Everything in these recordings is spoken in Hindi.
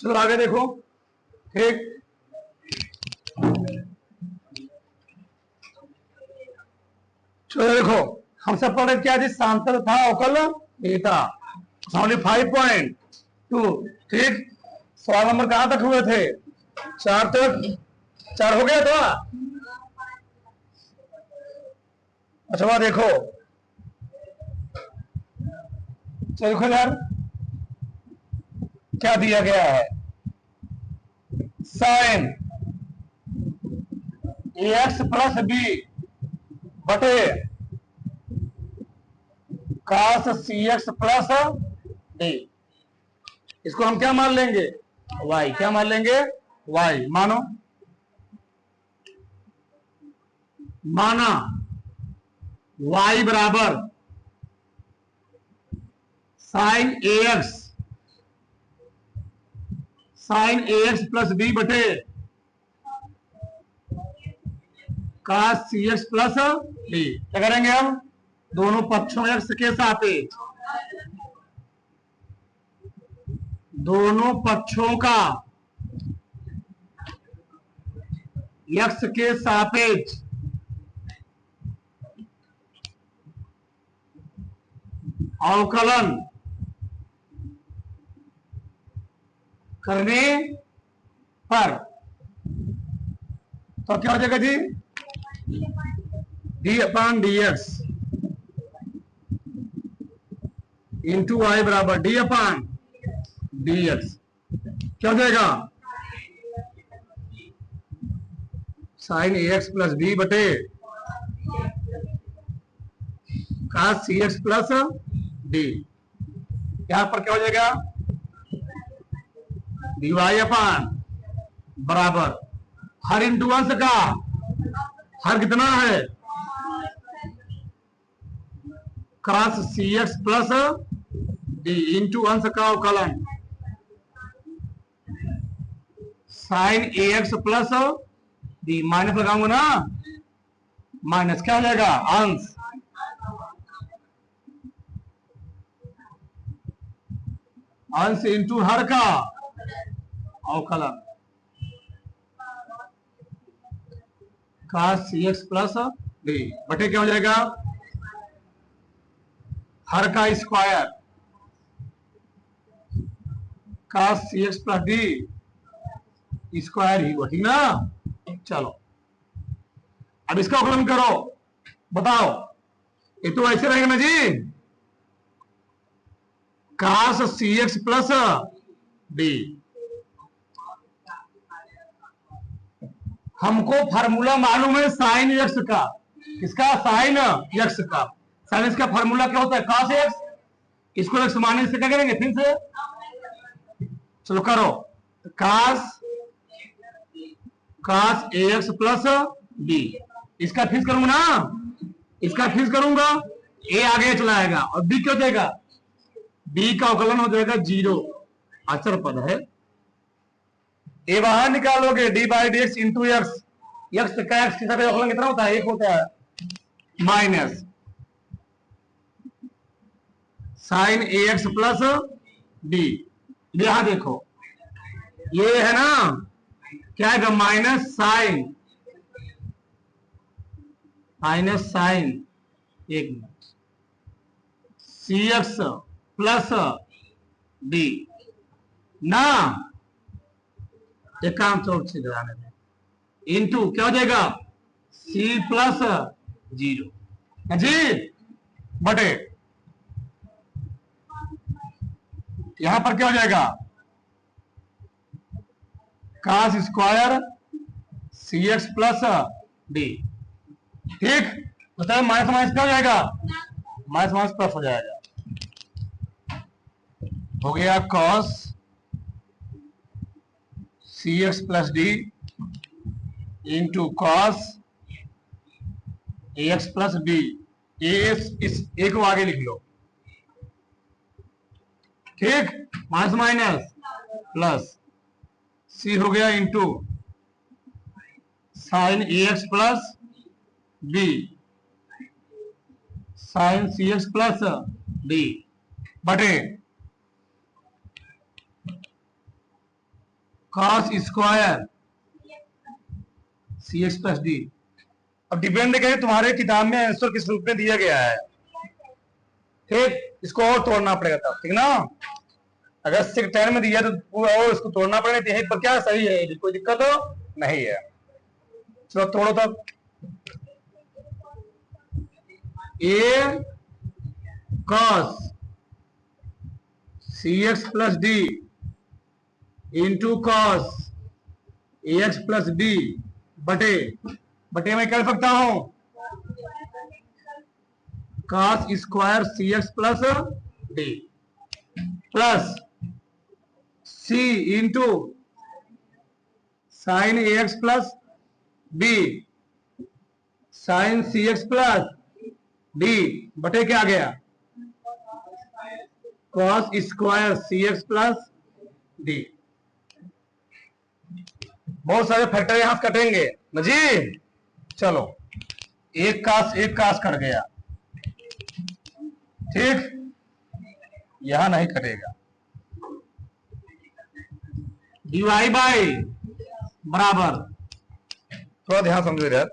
चलो आगे देखो। ठीक, चलो देखो, हम सब पढ़ रहे क्या जी, सांतल था अवकल बीटा, ओनली 5.2। ठीक, सवाल नंबर कहां तक हुए थे? 4 तक। 4 हो गया था। अच्छा देखो, चलो देखो यार क्या दिया गया है। साइन एक्स प्लस बी बटे कास सी एक्स प्लस डी, इसको हम क्या मान लेंगे? वाई। क्या मान लेंगे? वाई। मानो, माना वाई बराबर sign a x plus B बटे कास सी एक्स प्लस डी। क्या करेंगे हम? दोनों पक्षों एक्स के सापेक्ष, दोनों पक्षों का एक्स के सापेक्ष अवकलन करने पर तो क्या हो जाएगा जी? डी अपान डी एक्स इंटू वाई बराबर डी अपान डी एक्स। क्या हो जाएगा? Sign a x plus B बटे कास सी एक्स प्लस डी। यहां पर क्या हो जाएगा? डीवाई अपान बराबर हर इंटू अंश का हर कितना है? कास सी एक्स प्लस डी इंटू अंश का अवकलन sign a x plus D. Minus लगाऊंगा ना, माइनस क्या हो जाएगा? अंश अंश इंटू हर का अवकलन कास सी एक्स प्लस डी बटे क्या हो जाएगा? हर का स्क्वायर कास सी एक्स प्लस डी स्क्वायर ही वही ना। चलो अब इसका अवकलन करो, बताओ। ये तो ऐसे रहेगा ना जी, कास सी एक्स प्लस डी। हमको फार्मूला मालूम है साइन एक्स का। किसका? साइन एक्स का। साइन एक्स का फार्मूला क्या होता है? कास एक्स। इसको एक्स माइनस से क्या करेंगे? फिर से चलो करो। कास कास ए एक्स प्लस बी, इसका फिक्स करूंगा ना, इसका फिक्स करूंगा, ए आगे चला आएगा और बी क्या हो जाएगा? बी का अवकलन हो जाएगा 0, अचर पद है। ए बाहर निकालोगे, D by d x into x, x का एक्स के साथ अवकलन कितना होता है? 1 होता है, minus sign a x plus D. यहां देखो ये है ना, क्या है? माइनस साइन एक मिनट सी एक्स प्लस डी ना, एक काम छोड़ से कराने में, इंटू क्या हो जाएगा? सी प्लस 0 जी बटे यहां पर क्या हो जाएगा? कास square c x plus d. ठीक, बताओ माइनस माइनस क्या हो जाएगा? माइनस माइनस प्लस हो जाएगा। हो गया cos c x plus d into cos a x plus d. इस ए को आगे लिख लो। ठीक, माइनस माइनस प्लस सी हो गया into sine a x plus b sine c x plus d बटे cos square c x plus D. अब डिपेंड करें तुम्हारे किताब में आंसर किस रूप में दिया गया है, ठीक, इसको और तोड़ना पड़ेगा तब, ठीक ना। अगर 6 में दिया तो पूरा और इसको तोड़ना पड़ेगा, तो यहीं पर क्या सही है, कोई दिक्कत हो नहीं है। चलो तोड़ो तब। A cos c x plus d into cos a x plus d बटे बटे में कर सकता हूं cos square c x plus d plus c into sine a x plus b sine c x plus d बटे क्या आ गया cos square c x plus d. बहुत सारे फैक्टर यहां कटेंगे ना जी। चलो एक कास कट गया, ठीक, यहां नहीं कटेगा। डीवाई बाई बराबर, थोड़ा ध्यान समझो इधर,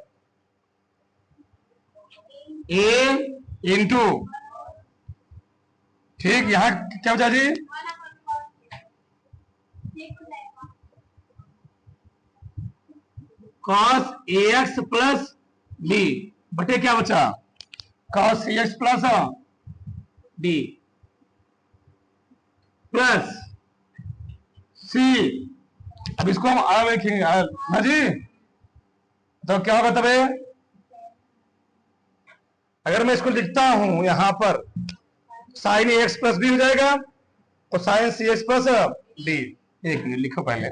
ए इंटू, ठीक, यहां क्या बचा जी cos a x plus B बटे क्या बचा cos c x plus d plus सी। अब इसको हम आर लिखेंगे ना जी, तो क्या होगा तब अगर मैं इसको लिखता हूं यहां पर sine a x plus b हो जाएगा और sine c x plus d. एक मिनट लिखो पहले,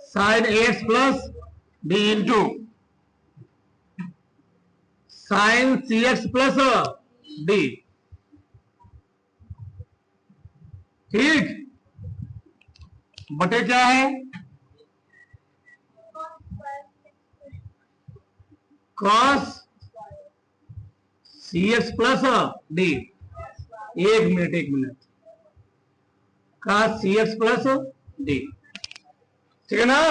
sine a x plus d into sine c x plus d, ठीक, बटे क्या है cos c x plus d. एक minute cos c x plus d, ठीक है ना।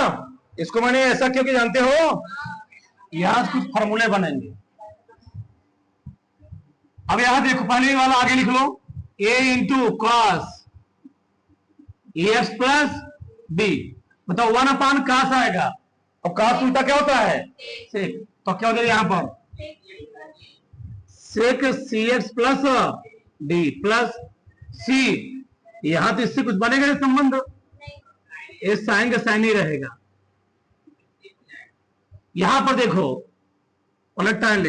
इसको मैंने ऐसा क्योंकि जानते हो यहां कुछ फॉर्मूले बनेंगे। अब यहां देखो पहले वाला आगे लिख लो, ए into cos a x plus B, बताओ 1 कास आएगा, और कास उल्टा क्या होता है सेक, तो क्या हो जाएगा यहां पर सेक सी एक्स प्लस डी प्लस सी। यहां तो इससे कुछ बनेगा संबंध, ये साइन का साइन ही रहेगा। यहां पर देखो पलटाइन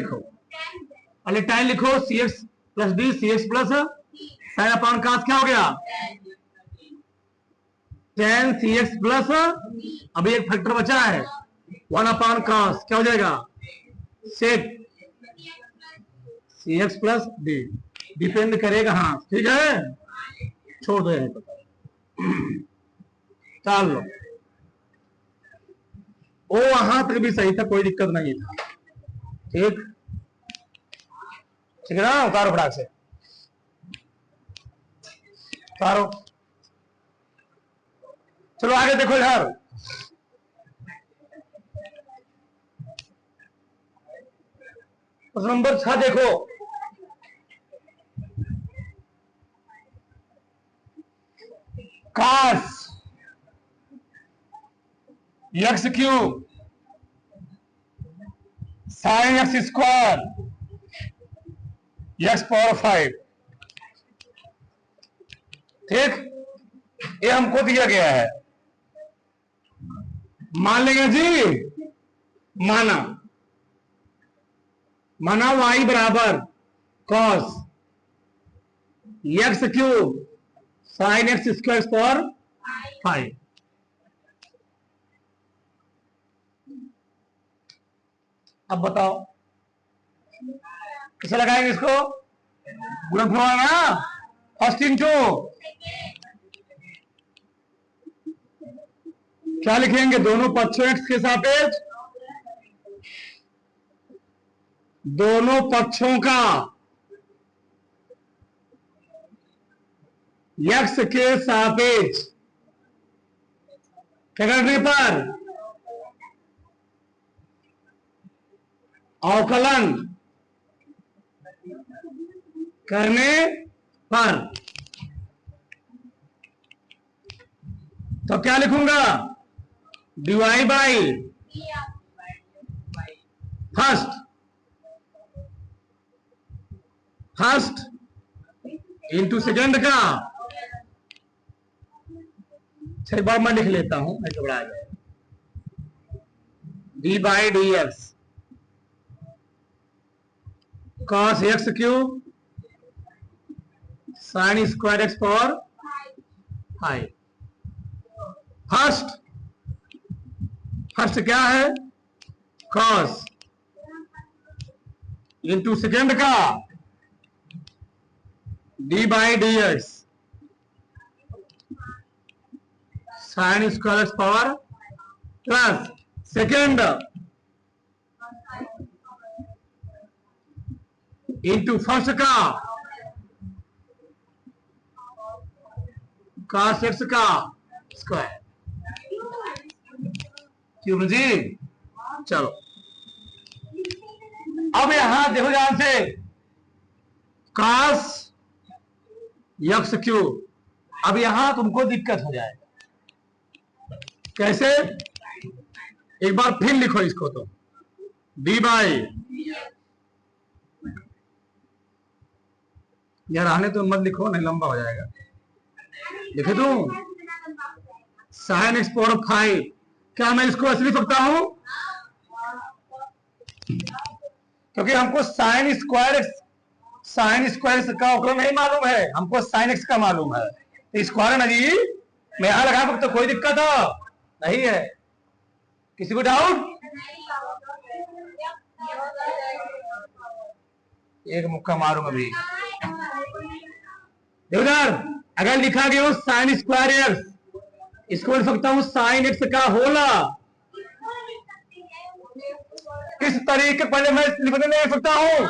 लिखो c x plus d c x plus sine upon cos क्या हो गया टेन सी एक्स प्लस, अभी एक फैक्टर बचा है 1 कास, क्या हो जाएगा सेक सी एक्स प्लस डी, डिपेंड करेगा, हाँ ठीक है, छोड़ दो तो चल लो, वो वहां तक भी सही था, कोई दिक्कत नहीं था, ठीक, ठीक है ना। उतारो फटाक से, उतारो। चलो आगे देखो यार, प्रश्न नंबर 6 देखो, cos x cube sine x square x power 5, ठीक, ये हमको दिया गया है, मान लेंगे जी, माना y बराबर cos x cube sine x square power 5। अब बताओ कैसे लगाएंगे इसको, गुणनफल ना, फर्स्ट इंटू क्या लिखेंगे, दोनों पक्षों x के सापेक्ष, दोनों पक्षों का x के सापेक्ष क्या करने पर? अवकलन करने पर। तो क्या लिखूंगा? Divide by first into second का। एक बार मैं लिख लेता हूं, मैं घबरा जाए। D by d x cos x cube sine square x power 5। First क्या है? कॉस इंटू सेकेंड का D by d x sign square x power plus second into first का cos x का स्क्वायर। क्यों जी? चलो अब यहां देखो ध्यान से, cos x क्यूब। अब यहां तुमको दिक्कत हो जाएगा। कैसे? एक बार फिर लिखो इसको। तो डी बाई, यार आने तो मत लिखो, नहीं लंबा हो जाएगा। लिखे तो साइन एक्स पावर 5। क्या मैं इसको ऐसे लिख सकता हूं? क्योंकि हमको साइन स्क्वायर एक्स का अवकलन नहीं मालूम है, हमको साइन एक्स का मालूम है। तो स्क्वायर है ना जी, मैं यहां लगा सकता, तो कोई दिक्कत नहीं है। किसी को डाउट? एक मुक्का मारूंगा अभी। देवदार, अगर लिखा गया हो साइन स्क्वायर एक्स, इसको लिख सकता हूं साइन एक्स का होला। किस तरीके पहले मैं लिख सकता हूं?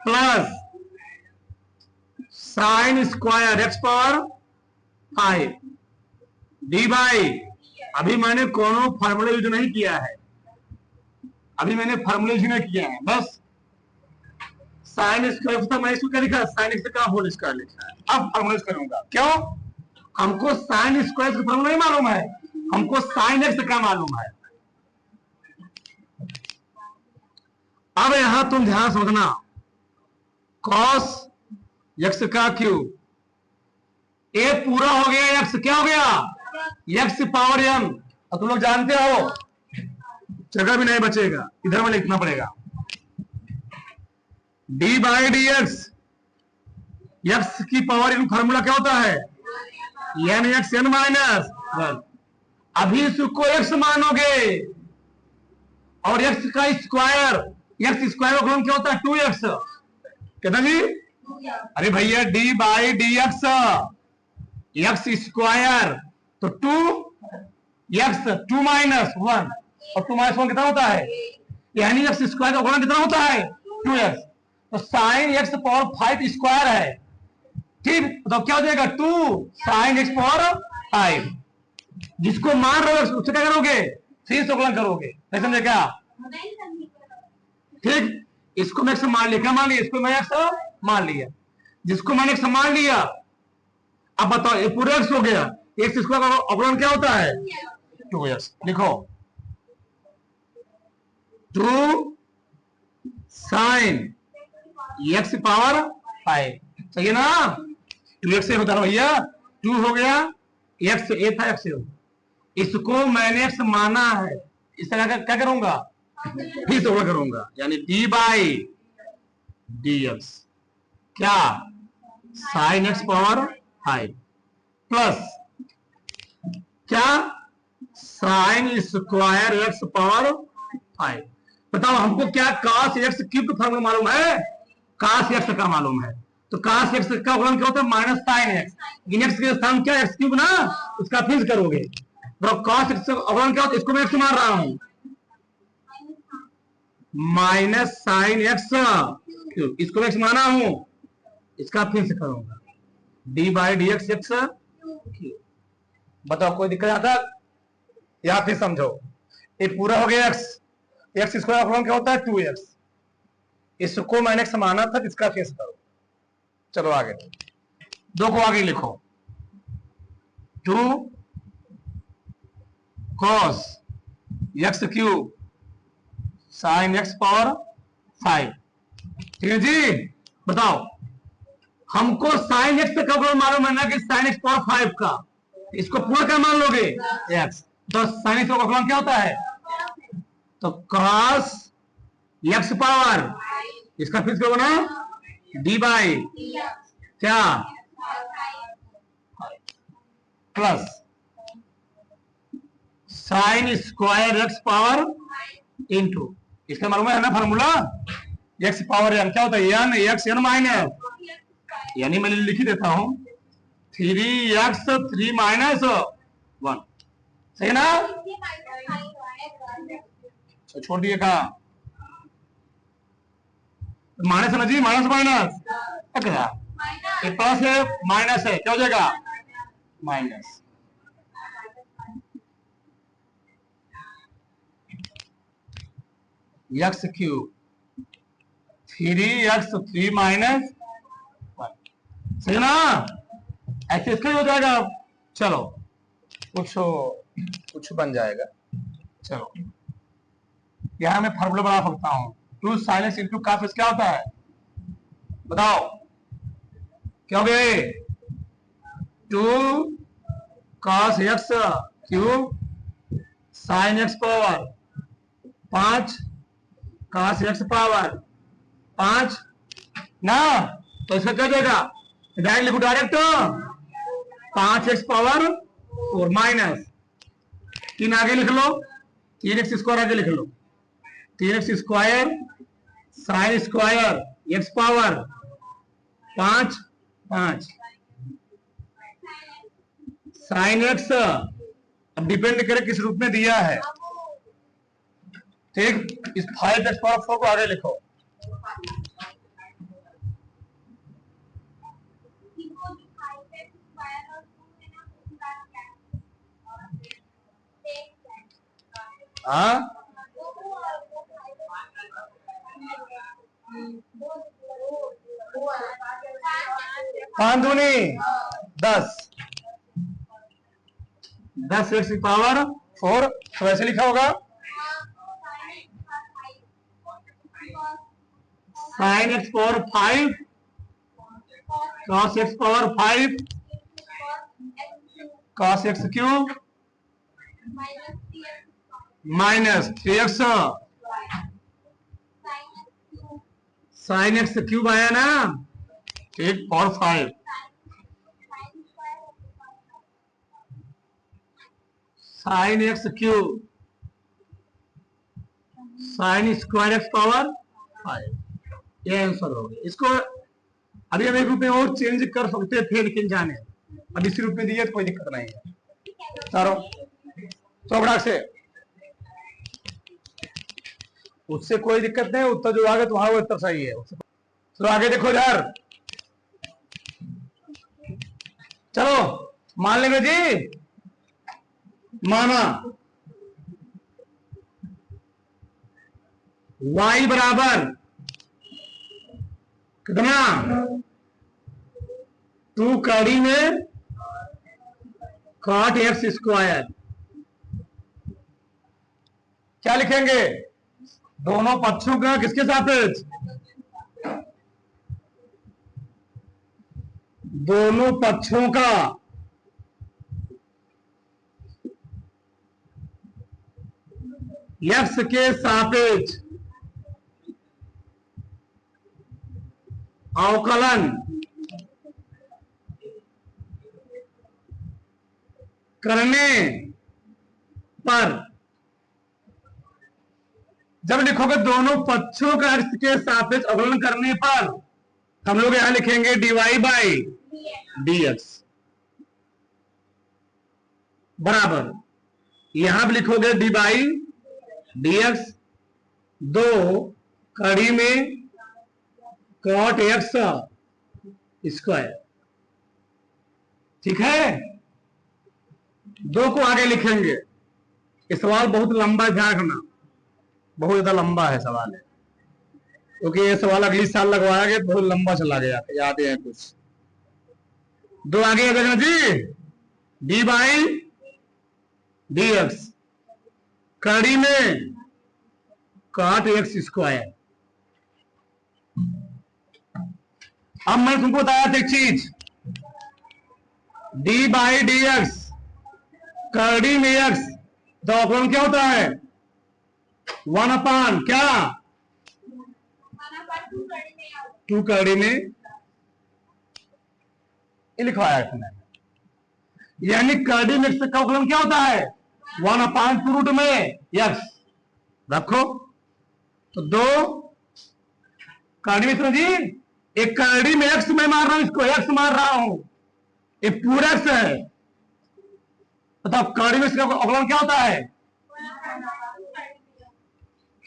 Plus sign square x power 5 D by. अभी मैंने कोनो फार्मूला यूज नहीं किया है, बस साइन स्क्वायर था, मैं इसको क्या लिखा? साइन एक्स का होल स्क्वायर लिखा है। अब फॉर्मूला करूंगा। क्यों? हमको साइन स्क्वायर का फॉर्मूला नहीं मालूम है, हमको साइन एक्स का मालूम है। अब यहां तुम ध्यान समझना, कॉस एक्स का क्यूब, ए पूरा हो गया, एक्स क्या हो गया? X power m. और तुम लोग जानते हो जगह भी नहीं बचेगा, इधर में लिखना पड़ेगा। D by d x, x की पावर इन फॉर्मूला क्या होता है? N x n minus 1। अभी इसको एक्स मानोगे और एक्स का स्क्वायर, एक्स स्क्वायर का क्या होता है? 2x। कितना जी? अरे भैया D by d x, x square तो 2x, 2 माइनस 1, और 2 माइनस 1 कितना होता है? यानी एक्स स्क्वायर का गुणा कितना होता है? 2x। तो साइन एक्स पावर 5 स्क्वायर है, ठीक? तो क्या हो जाएगा? 2 साइन एक्स पावर 5। जिसको मान रहे हो उससे क्या करोगे? 3 से गुणा करोगे। नहीं समझे क्या? ठीक, इसको मैं एक्स मान लिया, क्या मान लिया? इसको मैं एक्स मान लिया। जिसको मैंने एक्स मान लिया, अब बताओ ये पूरा एक्स हो गया, एक्स स्क्वायर का अवकलन क्या होता है? 2x। लिखो 2 साइन एक्स पावर 5, सही है ना? 2x होता है भैया, 2 हो गया, एक्स ए था, एक्स हो। इसको मैंने एक्स माना है, इस तरह का क्या करूंगा? फिर से करूंगा, यानी डी बाई डी एक्स क्या? साइन एक्स पावर 5 प्लस क्या? Sign square x power 5। बताओ हमको क्या cos एक्स क्यूब का फॉर्मूला मालूम है? cos एक्स का मालूम है। तो cos एक्स का गुणन क्या होता है? Minus sine x. इन एक्स के स्थान क्या? एक्स क्यूब ना, उसका फिर करोगे। तो cos एक्स का गुणन क्या होता है? इसको मैं एक्स मान रहा हूं, माइनस साइन एक्स क्यूब, इसको एक्स माना हूं, इसका फिर से करूंगा। D by d x x बताओ कोई दिक्कत आता? या फिर समझो, ये पूरा हो गया एक्स, एक्स स्क्वायर का फॉर्म क्या होता है 2x, इसको मैंने समाना था, इसका फेस करो। चलो आगे, दो को आगे लिखो, 2 cos x cube sign x power 5। ठीक है जी, बताओ हमको साइन x का कब मालूम है ना कि साइन x पावर 5 का, इसको पूरा क्या मान लोगे x, तो साइन x का फॉर्म क्या होता है, तो cos x पावर, इसका फिर करो ना d बाई क्या plus sign square x power into, इसका मालूम है ना फॉर्मूला, एक्स पावर एन क्या होता है, एन एक्स एन माइनस, यानी मैं लिख ही देता हूं 3x 3 माइनस 1, सही ना, तो छोड़ दिए कहा माइनस है ना जी, माइनस माइनस क्या, प्लस है माइनस है क्या हो जाएगा minus, x cube 3x 3 minus 1, सही ना, ऐसे इसका हो जाएगा। चलो कुछ बन जाएगा। चलो यहां मैं फॉर्मूला बना सकता हूं, 2 साइलेंस इंटू काफ क्या होता है, बताओ क्या हो गया, 2 cos x cube sign x power 5 cos x power 5 ना, तो इसका क्या जाएगा, डायरेक्ट लिखो, डायरेक्ट 5x पावर 4 माइनस 3 आगे लिख लो, 3x स्क्वायर आगे लिख लो, 3x square sine square x power 5 5 sine x, अब डिपेंड करे किस रूप में दिया है, ठीक, इस 5x पावर 4 को आगे लिखो, हाँ 5 दूनी 10, 10x पावर 4, तो वैसे लिखा होगा sine x power 5 cos x power 5 cos x cube minus 3x sine x cube आया ना, ठीक, power 5 sine x cube sine square x power 5, ये आंसर हो गया। इसको अभी हम एक रूप में और चेंज कर सकते हैं, फिर लेकिन जाने, अब इसी रूप में दिए तो कोई दिक्कत नहीं है। चारों चौकड़ा से उससे कोई दिक्कत नहीं, उत्तर जो आगे तुम्हारा वो उत्तर सही है। तो आगे देखो यार, चलो मान लेंगे जी, माना y बराबर कितना 2 कड़ी में cot x स्क्वायर, क्या लिखेंगे, दोनों पक्षों का किसके सापेक्ष, दोनों पक्षों का x के सापेक्ष अवकलन करने पर, जब लिखोगे दोनों पक्षों का x के सापेक्ष अवकलन करने पर, हम लोग यहां लिखेंगे dy बाई dx बराबर, यहां भी लिखोगे dy बाई dx, दो कड़ी में cot x स्क्वायर, ठीक है। दो को आगे लिखेंगे। ये सवाल बहुत लंबा है, ध्यान रखना, बहुत ज्यादा लंबा है सवाल है, क्योंकि ये सवाल अगली साल लगवाया गया, बहुत लंबा चला गया, याद है कुछ। दो आगे देखना जी, डी बाई डी एक्स, कड़ी में काट एक्स स्क्वायर। अब मैंने तुमको बताया था एक चीज, डी बाई डी एक्स कड़ी में एक्स, तो अपॉन क्या होता है, 1 क्या, 2 कड़ी में, ये लिखवाया तुमने, यानी कड़ी में एक्स का अपॉन क्या होता है, 1/2 रूट में एक्स रखो। तो दो कड़ी में जी, एक कड़ी में एक्स में मार रहा हूं, इसको एक्स मार रहा हूं, ये पूरा एक्स है, बताओ कड़ी में इसका अवकलन क्या होता है,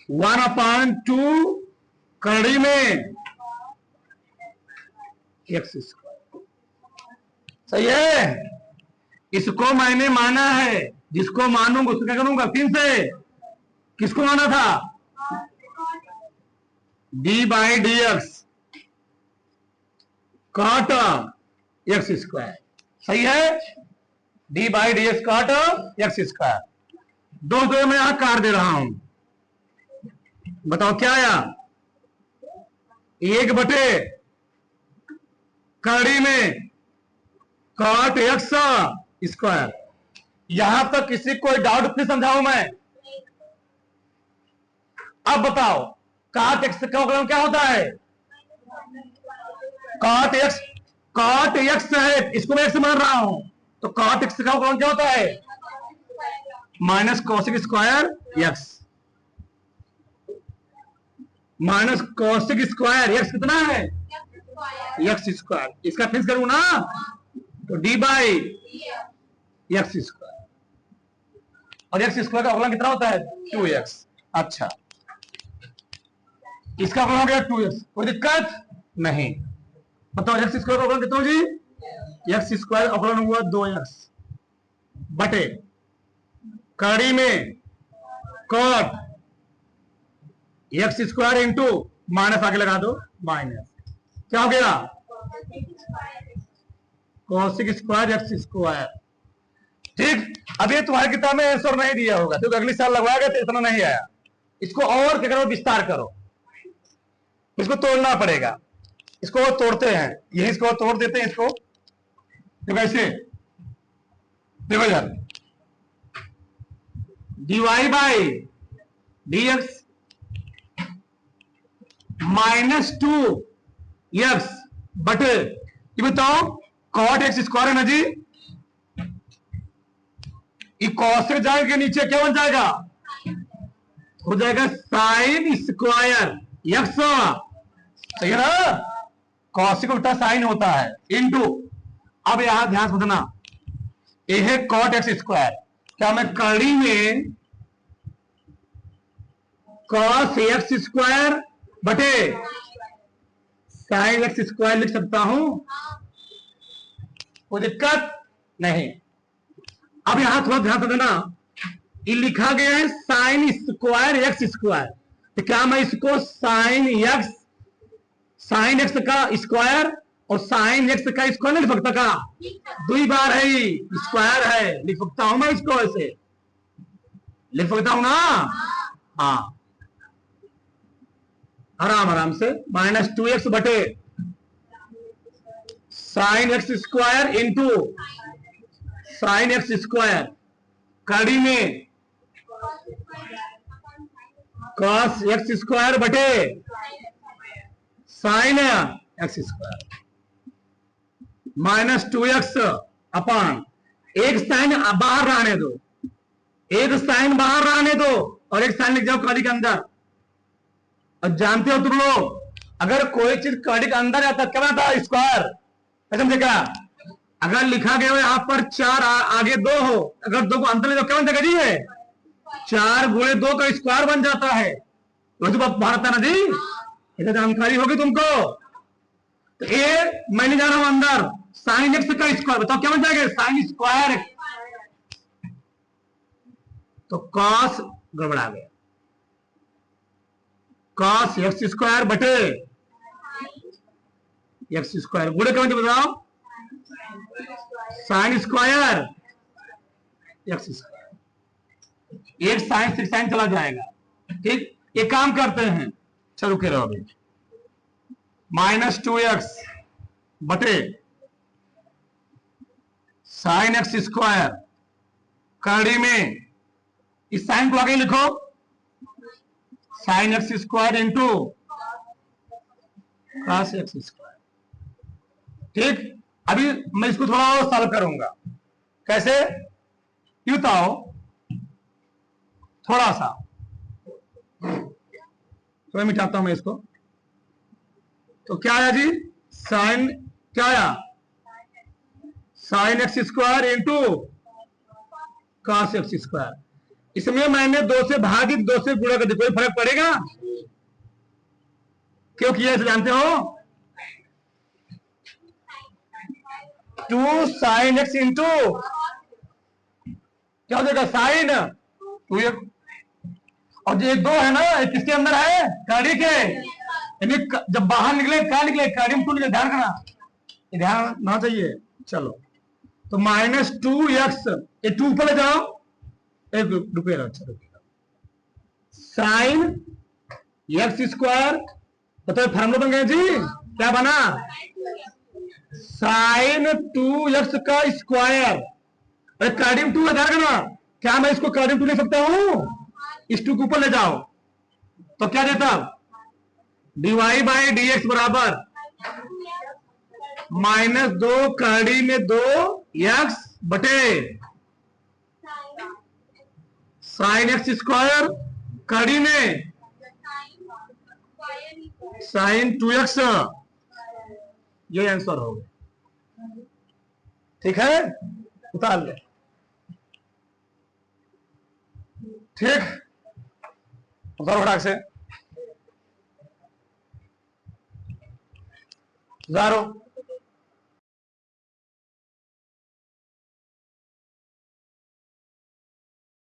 1/2 कड़ी में एक्स स्क्वायर। सही है, इसको मैंने माना है, जिसको मानूंगा उसको क्या करूंगा, फिर से किसको माना था, डी बाई डी एक्स काट एक्स स्क्वायर। सही है, डी बाई डी एक्स काट एक्स स्क्वायर। दो मैं यहां काट दे रहा हूं, बताओ क्या आया, 1 बटे कड़ी में काट एक्स स्क्वायर। यहां तक किसी कोई डाउट फिर समझाऊं मैं। अब बताओ काट एक्स का अवकलन क्या होता है, काट एक्स है, इसको मैं एक्स मान रहा हूं, तो काट एक्स का अवकलन क्या होता है, minus cosec square x, minus cosec square x कितना है, एक्स स्क्वायर। इसका फिक्स करूं ना, तो डी बाई एक्स स्क्वायर, और एक्स स्क्वायर का अवकलन कितना होता है, 2x। अच्छा, इसका अवकलन हो गया 2x, कोई दिक्कत नहीं। बताओ एक्स स्क्वायर का अवकलन कितना हो जी, एक्स स्क्वायर अवकलन हुआ 2x बटे कड़ी में cot x square into minus आगे लगा दो, माइनस क्या हो गया, कॉसिक स्क्वायर एक्स स्क्वायर। ठीक, अब ये तुम्हारी किताब में आंसर नहीं दिया होगा, क्योंकि अगली साल लगवाएगा तो इतना नहीं आया। इसको और क्या करो, विस्तार करो, इसको तोड़ना पड़ेगा, इसको तोड़ते हैं, यही इसको तोड़ देते हैं, इसको तो कैसे, देखो यार, D Y by d x -2x बटे, ये बताओ कॉट एक्स स्क्वायर है ना जी, ये कॉस से जाएगा नीचे क्या बन जाएगा, हो जाएगा साइन स्क्वायर एक्स। सही है ना, कॉस का उल्टा साइन होता है इनटू, अब यहां ध्यान समझना, ये है कॉट एक्स स्क्वायर, क्या मैं कड़ी में कॉस एक्स स्क्वायर बटे साइन एक्स स्क्वायर लिख सकता हूं, कोई दिक्कत नहीं। अब यहां थोड़ा ध्यान देना, ये लिखा गया है साइन स्क्वायर एक्स स्क्वायर, तो क्या मैं इसको साइन एक्स का स्क्वायर और साइन एक्स का स्क्वायर नहीं लिख सकता का, 2 बार है स्क्वायर है, लिख सकता हूं मैं इसको, ऐसे लिख सकता हूं ना, हाँ आराम आराम से, -2x बटे sign x square into sine x square कड़ी में कॉस एक्स स्क्वायर बटे साइन एक्स स्क्वायर, -2x अपान, एक साइन बाहर रहने दो, एक साइन बाहर रहने दो और एक साइन लिख जाओ कड़ी के अंदर। और जानते हो तुम लोग, अगर कोई चीज कड़ी के अंदर आता क्या बनता है, स्क्वायर, समझेगा। अगर लिखा गया हो यहाँ पर 4 आगे 2 हो, अगर 2 को अंदर ले जाओ क्या बन जाएगा जी, है 4 गुणे 2 का स्क्वायर बन जाता है, तो भारत है ना जी, इधर जानकारी होगी तुमको। तो ये मैंने जाना हूं अंदर, साइन एक्स का स्क्वायर, बताओ क्या बन जाएगा, साइन स्क्वायर तो कॉस गड़बड़ा गया, कॉस एक्स स्क्वायर बटे एक्स स्क्वायर, गुणे का मतलब बताओ, साइन स्क्वायर एक्स स्क्वायर, एक साइन से साइन चला जाएगा। ठीक, एक काम करते हैं, चलो के रहो अभी, -2x बटे साइन एक्स स्क्वायर, कड़ी में इस साइन को आगे लिखो, sign x square into cos x square. ठीक, अभी मैं इसको थोड़ा और सॉल्व करूंगा। कैसे, ये बताओ, थोड़ा सा थोड़ा मिटाता हूं मैं इसको। तो क्या आया जी, साइन, क्या आया, sign x square into cos x square. इसमें मैंने 2 से भागित 2 से गुणा कर दिया, कोई फर्क पड़ेगा? क्यों किया इसे जानते हो? 2 साइन एक्स इंटू क्या हो जाएगा, साइन 2x, और ये 2 है ना, किसके अंदर है, कड़ी के, यानी जब बाहर निकले क्या निकले, कड़ी में 2 निकले, ध्यान करना, ध्यान ना चाहिए। चलो, तो -2x, ये 2 ऊपर ले जाओ, एक रुपये रहो, साइन एक्स स्क्वायर, तो फार्मूला बन गया जी, क्या बना, साइन 2x का स्क्वायर, अरे कार्डियम 2 है, ध्यान करना, क्या मैं इसको कार्डियम 2 ले सकता हूं, इस 2 को ऊपर ले जाओ, तो क्या देता, dy बाई dx बराबर -2 कड़ी में 2x बटे साइन एक्स स्क्वायर, कड़ी में साइन 2x, ये आंसर हो गया। ठीक है, उतार ले, ठीक, उतारो फटाक से, उतारो।